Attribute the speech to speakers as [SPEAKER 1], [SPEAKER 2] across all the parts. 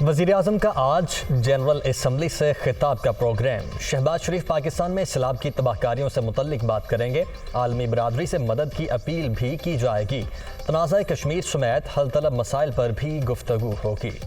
[SPEAKER 1] वज़ीर-ए-आज़म का आज जनरल असम्बली से खिताब का प्रोग्राम। शहबाज शरीफ पाकिस्तान में सैलाब की तबाहकारियों से मुतल्लिक बात करेंगे। आलमी बरादरी से मदद की अपील भी की जाएगी। तनाज़ा कश्मीर समेत हल तलब मसाइल पर भी गुफ्तगू होगी।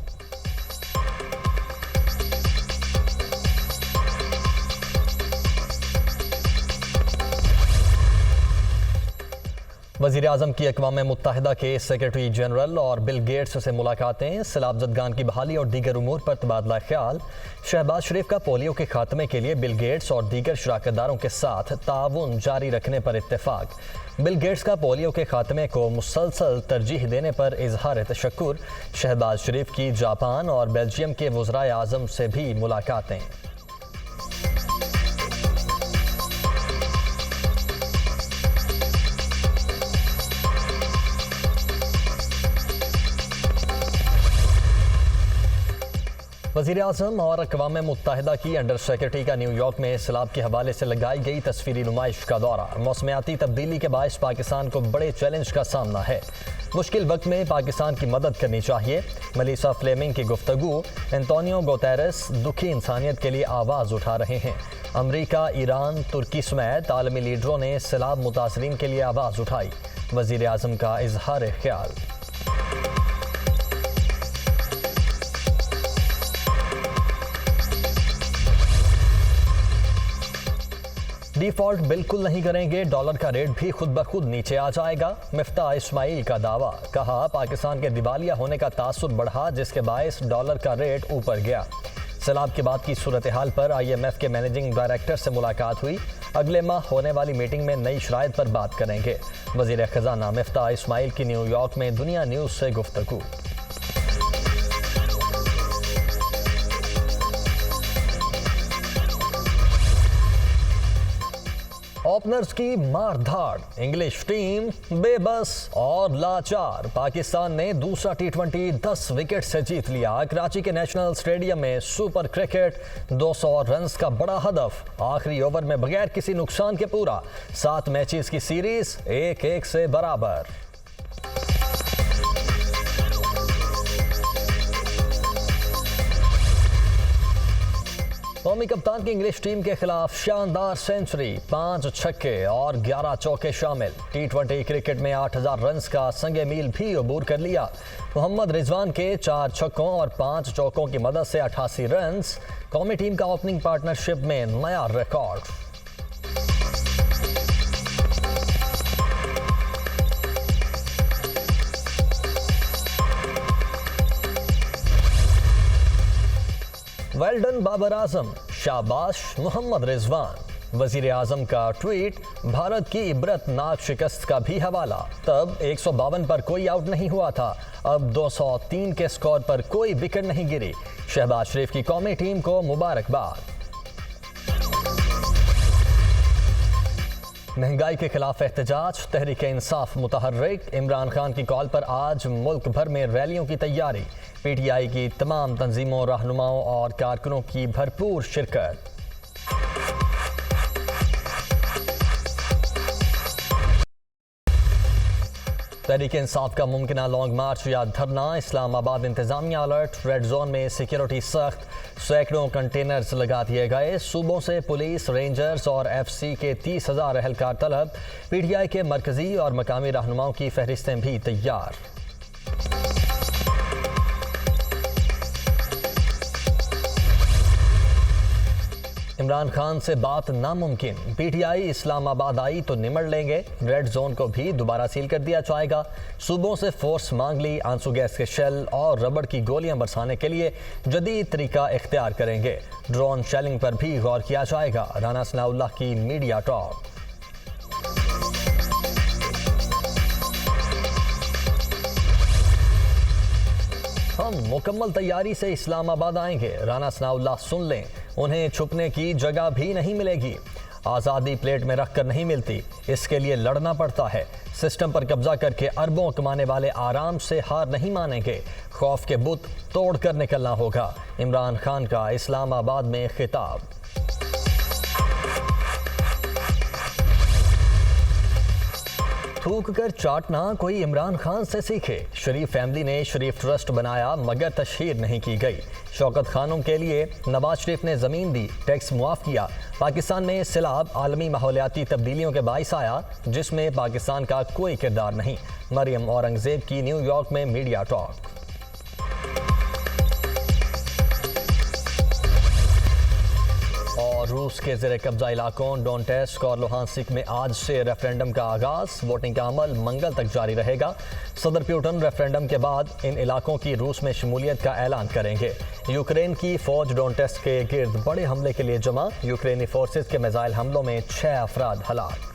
[SPEAKER 1] वज़ीर-ए-आज़म की अक़वाम मुत्तहिदा के सेक्रेटरी जनरल और बिल गेट्स से मुलाकातें। सैलाब ज़दगान की बहाली और दीगर उमूर पर तबादला ख्याल। शहबाज शरीफ का पोलियो के खात्मे के लिए बिल गेट्स और दीगर शराकतदारों के साथ ताउन जारी रखने पर इत्तेफाक। बिल गेट्स का पोलियो के खात्मे को मुसलसल तरजीह देने पर इजहार तशक्कुर। शहबाज शरीफ की जापान और बेल्जियम के वज़राए आज़म से भी मुलाकातें। वज़ीर-ए-आज़म और अक़वाम मुत्तहिदा की अंडर सेक्रेटरी का न्यूयॉर्क में सैलाब के हवाले से लगाई गई तस्वीरी नुमाइश का दौरा। मौसमियाती तब्दीली के बायस पाकिस्तान को बड़े चैलेंज का सामना है। मुश्किल वक्त में पाकिस्तान की मदद करनी चाहिए। मलीसा फ्लेमिंग की गुफ्तगू। एंटोनियो गुतेरेस दुखी इंसानियत के लिए आवाज़ उठा रहे हैं। अमरीका, ईरान, तुर्की समेत आलमी लीडरों ने सैलाब मुतासरीन के लिए आवाज़ उठाई। वज़ीर-ए-आज़म का इजहार ख्याल। डिफॉल्ट बिल्कुल नहीं करेंगे, डॉलर का रेट भी खुद ब खुद नीचे आ जाएगा। मिफ्ता इस्माइल का दावा। कहा, पाकिस्तान के दिवालिया होने का तासुर बढ़ा जिसके बायस डॉलर का रेट ऊपर गया। सैलाब के बाद की सूरत हाल पर IMF के मैनेजिंग डायरेक्टर से मुलाकात हुई। अगले माह होने वाली मीटिंग में नई शराइत पर बात करेंगे। वज़ीर ख़ज़ाना मिफ्ता इस्माइल की न्यूयॉर्क में दुनिया न्यूज़ से गुफ्तगू। ओपनर्स की मारधाड़। इंग्लिश टीम बेबस और लाचार। पाकिस्तान ने दूसरा T20 10 विकेट से जीत लिया। कराची के नेशनल स्टेडियम में सुपर क्रिकेट। 200 रन्स का बड़ा हदफ। आखिरी ओवर में बगैर किसी नुकसान के पूरा। 7 मैचेस की सीरीज 1-1 से बराबर। कौमी कप्तान की इंग्लिश टीम के खिलाफ शानदार सेंचुरी। 5 छक्के और 11 चौके शामिल। T20 क्रिकेट में 8000 रन्स का संगे मील भी अबूर कर लिया। मोहम्मद रिजवान के 4 छक्कों और 5 चौकों की मदद से 88 रन्स। कौमी टीम का ओपनिंग पार्टनरशिप में नया record. Well done Babar Azam, शाबाश मोहम्मद रिजवान। वज़ीर-ए-आज़म का ट्वीट। भारत की इबरतनाक शिकस्त का भी हवाला। तब 152 पर कोई आउट नहीं हुआ था, अब 203 के स्कोर पर कोई विकेट नहीं गिरी। शहबाज शरीफ की कौमी टीम को मुबारकबाद। महंगाई के खिलाफ एहतजाज। तहरीक इंसाफ मुतहर्रिक। इमरान खान की कॉल पर आज मुल्क भर में रैलियों की तैयारी। PTI की तमाम तंजीमों, रहनुमाओं और कारकुनों की भरपूर शिरकत। तहरीक इंसाफ का मुमकिना लॉन्ग मार्च या धरना। इस्लामाबाद इंतजामिया अलर्ट। रेड जोन में सिक्योरिटी सख्त। सैकड़ों कंटेनर्स लगा दिए गए। सूबों से पुलिस, रेंजर्स और FC के 30,000 एहलकार तलब। PTI के मरकजी और मकामी रहनुमाओं की फहरिस्तें भी तैयार। इमरान खान से बात नामुमकिन। PTI इस्लामाबाद आई तो निमड़ लेंगे। रेड जोन को भी दोबारा सील कर दिया जाएगा। सूबों से फोर्स मांग ली। आंसू गैस के शेल और रबड़ की गोलियां बरसाने के लिए जदीद तरीका इख्तियार करेंगे। ड्रोन शेलिंग पर भी गौर किया जाएगा। राना सनाउल्लाह की मीडिया टॉक। हम मुकम्मल तैयारी से इस्लामाबाद आएंगे। राना सनाउल्लाह सुन लें, उन्हें छुपने की जगह भी नहीं मिलेगी। आज़ादी प्लेट में रखकर नहीं मिलती, इसके लिए लड़ना पड़ता है। सिस्टम पर कब्जा करके अरबों कमाने वाले आराम से हार नहीं मानेंगे। खौफ के बुत तोड़ कर निकलना होगा। इमरान खान का इस्लामाबाद में खिताब। थूक कर चाटना कोई इमरान खान से सीखे। शरीफ फैमिली ने शरीफ ट्रस्ट बनाया मगर तशहीर नहीं की गई। शौकत खानों के लिए नवाज शरीफ ने ज़मीन दी, टैक्स मुआफ़ किया। पाकिस्तान में सैलाब आलमी माहौलियाती तब्दीलियों के बाइस आया जिसमें पाकिस्तान का कोई किरदार नहीं। मरियम औरंगज़ेब की न्यूयॉर्क में मीडिया टॉक। और रूस के ज़ेर कब्जा इलाकों डोनेट्स्क और लुहांस्क में आज से रेफरेंडम का आगाज। वोटिंग का अमल मंगल तक जारी रहेगा। सदर पुतिन रेफरेंडम के बाद इन इलाकों की रूस में शमूलियत का ऐलान करेंगे। यूक्रेन की फौज डोनेट्स्क के गिर्द बड़े हमले के लिए जमा। यूक्रेनी फोर्सेज के मिसाइल हमलों में 6 अफराद हलाक।